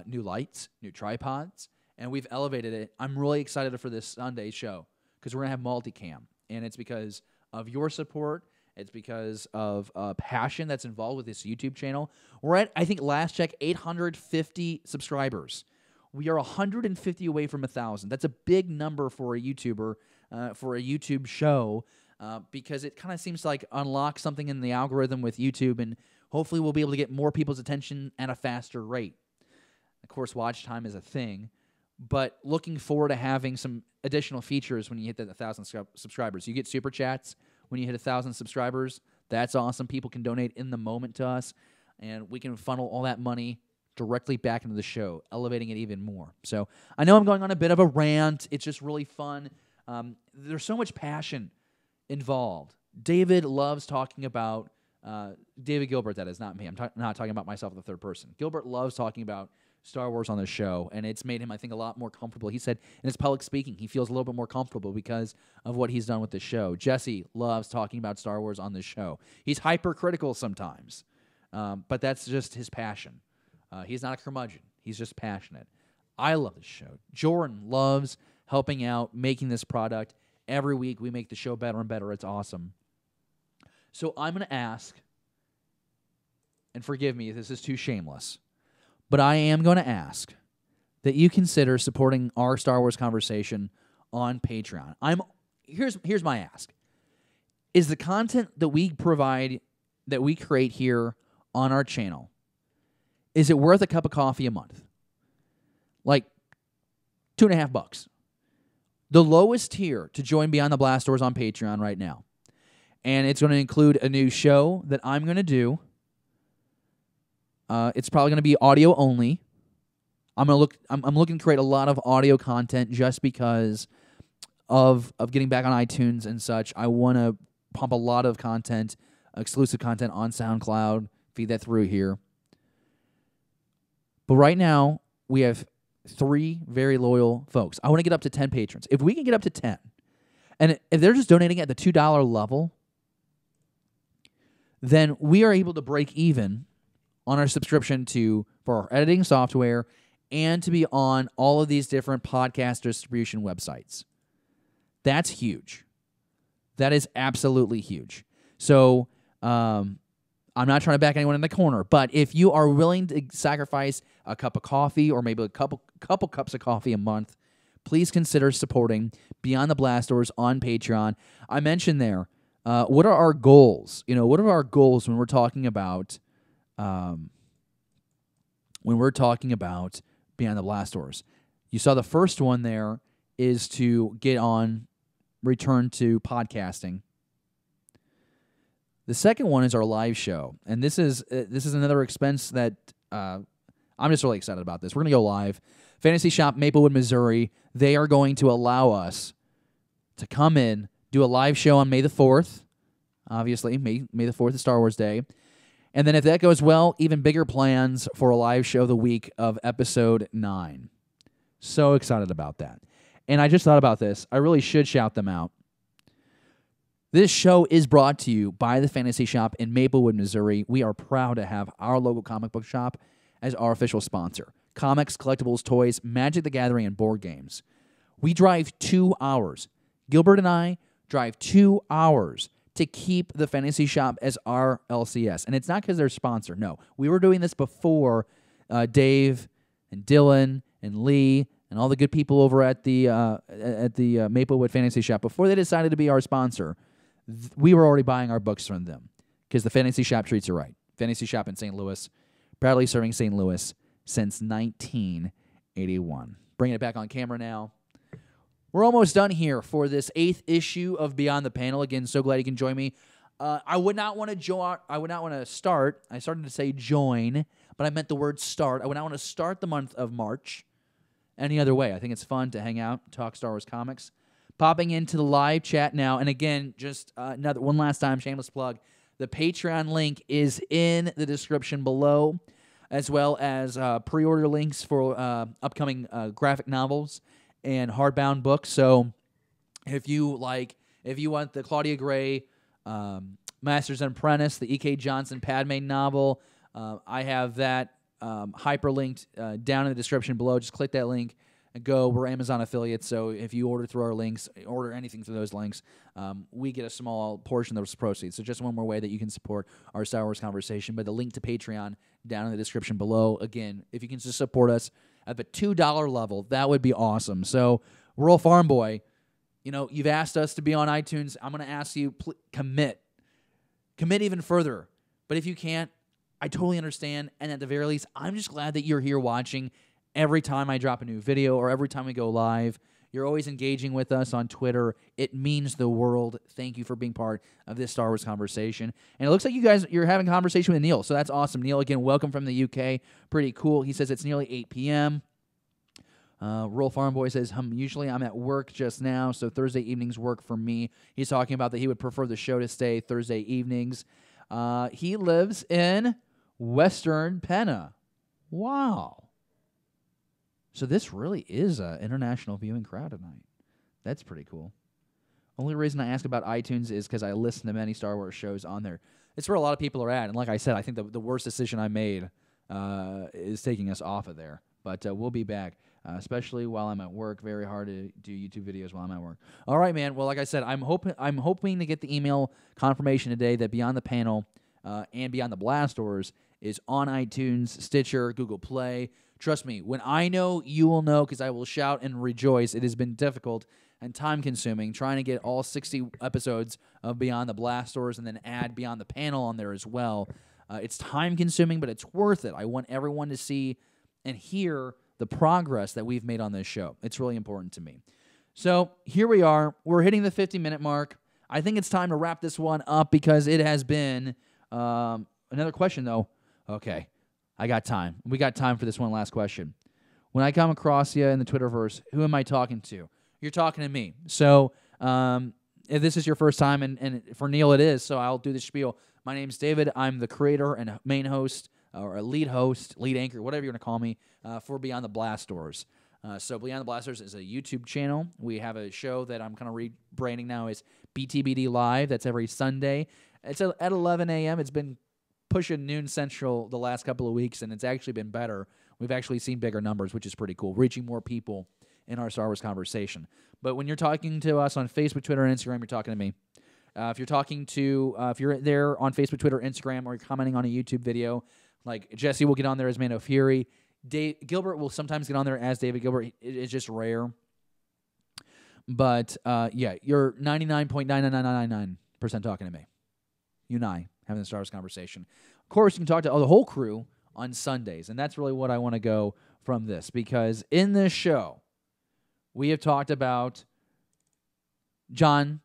new lights, new tripods, and we've elevated it. I'm really excited for this Sunday show because we're going to have multicam, and it's because of your support. It's because of passion that's involved with this YouTube channel. We're at, I think, last check, 850 subscribers. We are 150 away from 1,000. That's a big number for a YouTuber, for a YouTube show, because it kind of seems to like unlock something in the algorithm with YouTube, and hopefully we'll be able to get more people's attention at a faster rate. Of course, watch time is a thing, but looking forward to having some additional features when you hit the 1,000 subscribers. You get super chats when you hit 1,000 subscribers. That's awesome. People can donate in the moment to us, and we can funnel all that money directly back into the show, elevating it even more. So I know I'm going on a bit of a rant. It's just really fun. There's so much passion involved. David loves talking about David Gilbert, that is, not me. I'm not talking about myself in the third person. Gilbert loves talking about Star Wars on the show, and it's made him, I think, a lot more comfortable. He said in his public speaking, he feels a little bit more comfortable because of what he's done with the show. Jesse loves talking about Star Wars on the show. He's hypercritical sometimes, but that's just his passion. He's not a curmudgeon. He's just passionate. I love this show. Jordan loves helping out, making this product. Every week we make the show better and better. It's awesome. So I'm going to ask, and forgive me if this is too shameless, but I am going to ask that you consider supporting our Star Wars conversation on Patreon. Here's my ask. Is the content that we provide, that we create here on our channel, is it worth a cup of coffee a month? Like $2.50. The lowest tier to join Beyond the Blast Doors on Patreon right now. And it's going to include a new show that I'm going to do. It's probably going to be audio only. I'm looking to create a lot of audio content just because of getting back on iTunes and such. I want to pump a lot of content, exclusive content on SoundCloud, feed that through here. But right now, we have 3 very loyal folks. I want to get up to 10 patrons. If we can get up to 10, and if they're just donating at the $2 level, then we are able to break even on our subscription for our editing software and to be on all of these different podcast distribution websites. That's huge. That is absolutely huge. So I'm not trying to back anyone in the corner, but if you are willing to sacrifice a cup of coffee or maybe a couple cups of coffee a month, please consider supporting Beyond the Blast Doors on Patreon. I mentioned there, what are our goals? What are our goals when we're talking about Beyond the Blast Doors? You saw the first one there is to return to podcasting The second one is our live show, and this is another expense that I'm just really excited about this. We're going to go live. Fantasy Shop, Maplewood, Missouri. They are going to allow us to come in, do a live show on May the 4th. Obviously, May the 4th is Star Wars Day. And then if that goes well, even bigger plans for a live show the week of Episode 9. So excited about that. And I just thought about this. I really should shout them out. This show is brought to you by the Fantasy Shop in Maplewood, Missouri. We are proud to have our local comic book shop as our official sponsor. Comics, collectibles, toys, Magic the Gathering, and board games. We drive 2 hours. Gilbert and I drive 2 hours to keep the Fantasy Shop as our LCS. And it's not because they're a sponsor. No, we were doing this before Dave and Dylan and Lee and all the good people over at the Maplewood Fantasy Shop, before they decided to be our sponsor, we were already buying our books from them because the Fantasy Shop treats are right. Fantasy Shop in St. Louis, proudly serving St. Louis since 1981. Bringing it back on camera now. We're almost done here for this 8th issue of Beyond the Panel. Again, so glad you can join me. I would not want to start. I started to say join, but I meant the word start. I would not want to start the month of March any other way. I think it's fun to hang out, talk Star Wars comics. Popping into the live chat now, and again, just one last time, shameless plug. The Patreon link is in the description below, as well as pre-order links for upcoming graphic novels and hardbound books. So if you want the Claudia Gray Masters and Apprentice, the E.K. Johnson Padme novel, I have that hyperlinked down in the description below. Just click that link and go. We're Amazon affiliates, so if you order through our links, order anything through those links, we get a small portion of those proceeds. So just one more way that you can support our Star Wars conversation. But the link to Patreon down in the description below. Again, if you can just support us at the $2 level, that would be awesome. So, Rural Farm Boy, you've asked us to be on iTunes. I'm going to ask you, commit even further. But if you can't, I totally understand. And at the very least, I'm just glad that you're here watching every time I drop a new video or every time we go live. You're always engaging with us on Twitter. It means the world. Thank you for being part of this Star Wars conversation. And it looks like you're having a conversation with Neil, so that's awesome. Neil, again, welcome from the UK. Pretty cool. He says it's nearly 8 p.m. Rural Farm Boy says, usually I'm at work just now, so Thursday evenings work for me. He's talking about that he would prefer the show to stay Thursday evenings. He lives in Western Penna. Wow. So this really is an international viewing crowd tonight. That's pretty cool. Only reason I ask about iTunes is because I listen to many Star Wars shows on there. It's where a lot of people are at. And like I said, I think the worst decision I made is taking us off of there. But we'll be back, especially while I'm at work. Very hard to do YouTube videos while I'm at work. All right, man. Well, like I said, I'm hoping to get the email confirmation today that Beyond the Panel and Beyond the Blast Doors is on iTunes, Stitcher, Google Play. Trust me, when I know, you will know, because I will shout and rejoice. It has been difficult and time-consuming trying to get all 60 episodes of Beyond the Blast Doors and then add Beyond the Panel on there as well. It's time-consuming, but it's worth it. I want everyone to see and hear the progress that we've made on this show. It's really important to me. So here we are. We're hitting the 50-minute mark. I think it's time to wrap this one up because it has been another question, though. Okay. I got time. We got time for this one last question. When I come across you in the Twitterverse, who am I talking to? You're talking to me. So if this is your first time, and for Neil it is, so I'll do the spiel. My name's David. I'm the creator and main host, or a lead host, lead anchor, whatever you're going to call me, for Beyond the Blast Doors. So Beyond the Blast Doors is a YouTube channel. We have a show that I'm kind of rebranding now as BTBD Live. That's every Sunday. It's at 11 a.m. It's been pushing noon central the last couple of weeks, and it's actually been better. We've actually seen bigger numbers, which is pretty cool, reaching more people in our Star Wars conversation. But when you're talking to us on Facebook, Twitter, and Instagram, you're talking to me. If you're there on Facebook, Twitter, Instagram, or you're commenting on a YouTube video, like Jesse will get on there as Mando Fury. Gilbert will sometimes get on there as David Gilbert. It's just rare. But, yeah, you're 99.99999% talking to me. You and I having the Star Wars conversation. Of course, you can talk to the whole crew on Sundays, and that's really what I want to go from this, because in this show, we have talked about John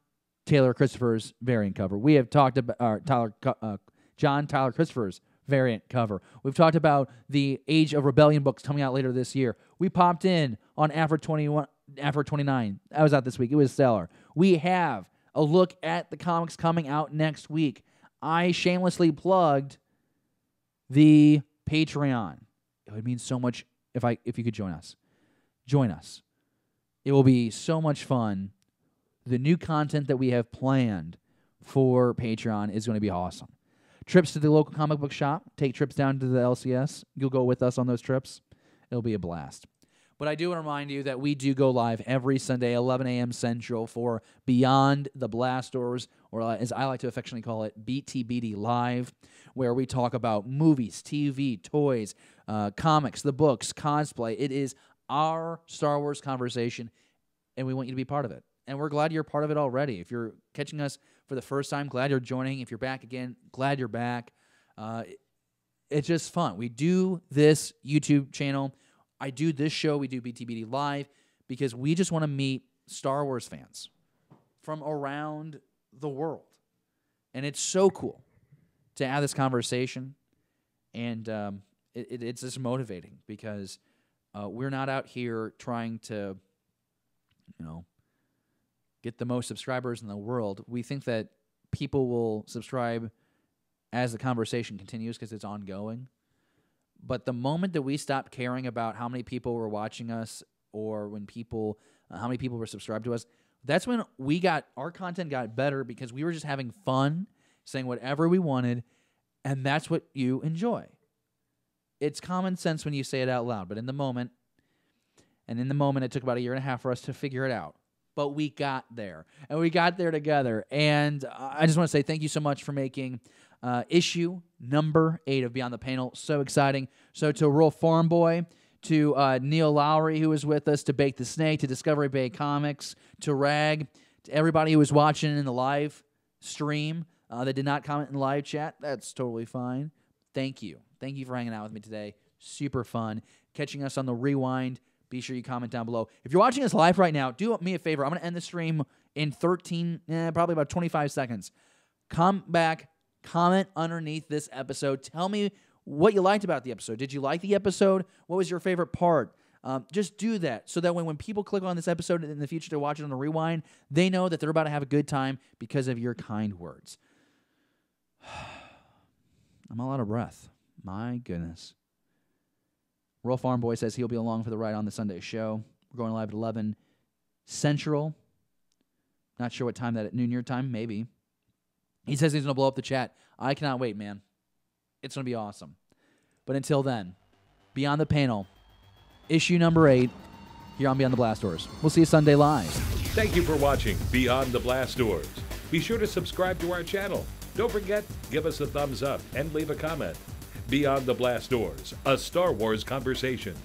Taylor Christopher's variant cover. We have talked about John Tyler Christopher's variant cover. We've talked about the Age of Rebellion books coming out later this year. We popped in on Aphra 29. That was out this week. It was stellar. We have a look at the comics coming out next week. I shamelessly plugged the Patreon. It would mean so much if you could join us. Join us. It will be so much fun. The new content that we have planned for Patreon is going to be awesome. Trips to the local comic book shop. Take trips down to the LCS. You'll go with us on those trips. It'll be a blast. But I do want to remind you that we do go live every Sunday, 11 a.m. Central, for Beyond the Blast Doors, or as I like to affectionately call it, BTBD Live, where we talk about movies, TV, toys, comics, the books, cosplay. It is our Star Wars conversation, and we want you to be part of it. And we're glad you're part of it already. If you're catching us for the first time, glad you're joining. If you're back again, glad you're back. It's just fun. We do this YouTube channel. I do this show. We do BTBD Live because we just want to meet Star Wars fans from around the world. And it's so cool to have this conversation. And it's just motivating because we're not out here trying to, get the most subscribers in the world. We think that people will subscribe as the conversation continues because it's ongoing. But the moment that we stop caring about how many people were watching us or how many people were subscribed to us, that's when our content got better because we were just having fun, saying whatever we wanted, and that's what you enjoy. It's common sense when you say it out loud, but in the moment it took about a year and a half for us to figure it out. But we got there, and we got there together. And I just want to say thank you so much for making issue number 8 of Beyond the Panel so exciting. So to Rural Farm Boy, to Neil Lowry, who was with us, to Bake the Snake, to Discovery Bay Comics, to Rag, to everybody who was watching in the live stream that did not comment in the live chat, that's totally fine. Thank you. Thank you for hanging out with me today. Super fun. Catching us on the rewind. Be sure you comment down below. If you're watching us live right now, do me a favor. I'm going to end the stream in probably about 25 seconds. Come back, comment underneath this episode. Tell me what you liked about the episode. Did you like the episode? What was your favorite part? Just do that so that when people click on this episode in the future to watch it on the rewind, they know that they're about to have a good time because of your kind words. I'm all out of breath. My goodness. Rural Farm Boy says he'll be along for the ride on the Sunday show. We're going live at 11 Central. Not sure what time that at noon your time, maybe. He says he's going to blow up the chat. I cannot wait, man. It's going to be awesome. But until then, Beyond the Panel, issue number 8, here on Beyond the Blast Doors. We'll see you Sunday live. Thank you for watching Beyond the Blast Doors. Be sure to subscribe to our channel. Don't forget, give us a thumbs up and leave a comment. Beyond the Blast Doors, a Star Wars conversation.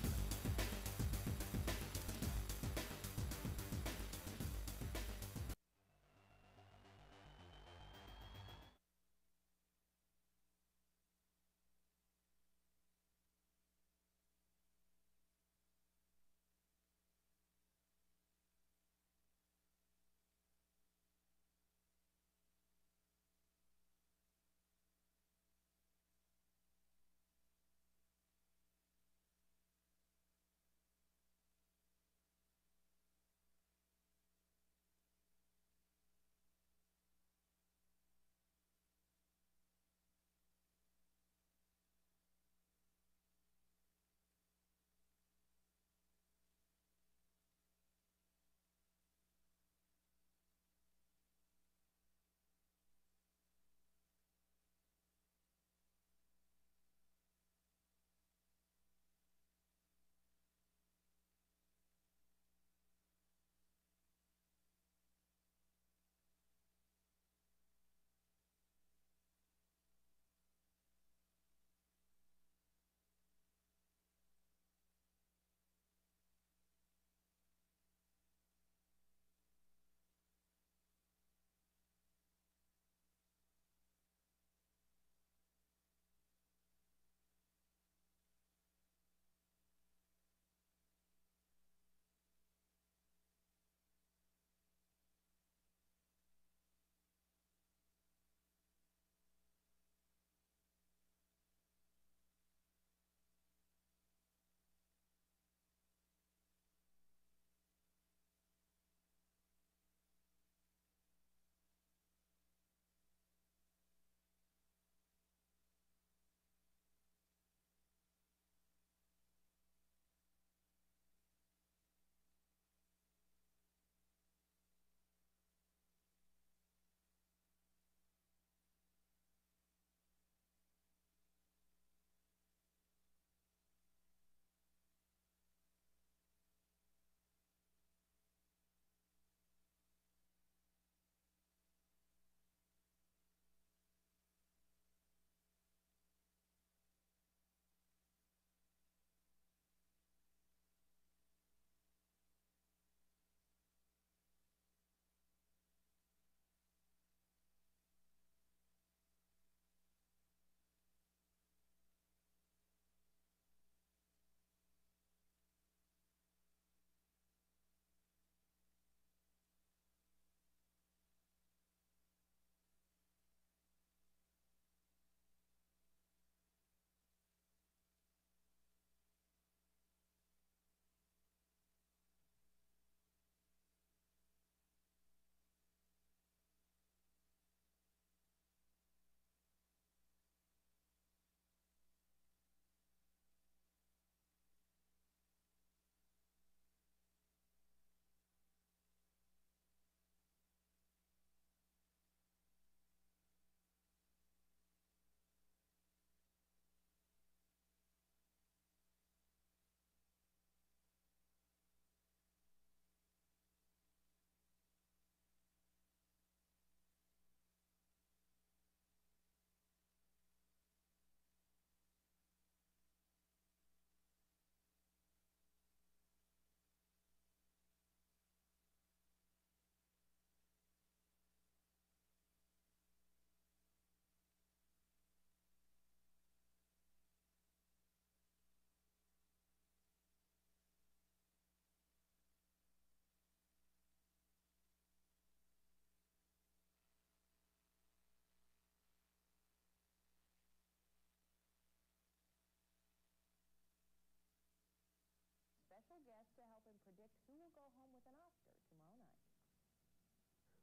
predict who will go home with an Oscar tomorrow night.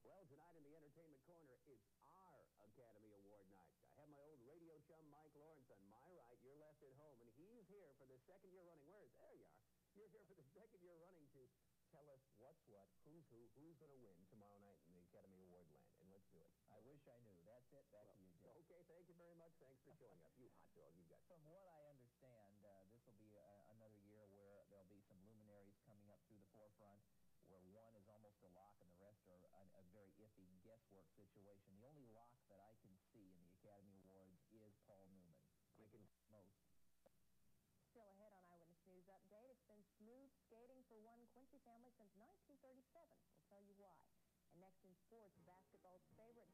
Well, tonight in the Entertainment Corner is our Academy Award night. I have my old radio chum, Mike Lawrence, on my right. You're left at home, and he's here for the second year running. There you are. You're here for the second year running to tell us what's what, who's who, who's going to win tomorrow night in the Academy Award land. And let's do it. I wish I knew. That's it. Back to you, Jay. Okay, thank you very much. Thanks for showing up. You hot dog, you got. From what I understand, this will be another year where there'll be some luminaries coming up through the forefront, where one is almost a lock and the rest are a very iffy guesswork situation. The only lock that I can see in the Academy Awards is Paul Newman. I can most. Still ahead on Eyewitness News Update, it's been smooth skating for one Quincy family since 1937. We'll tell you why. And next in sports, basketball's favorite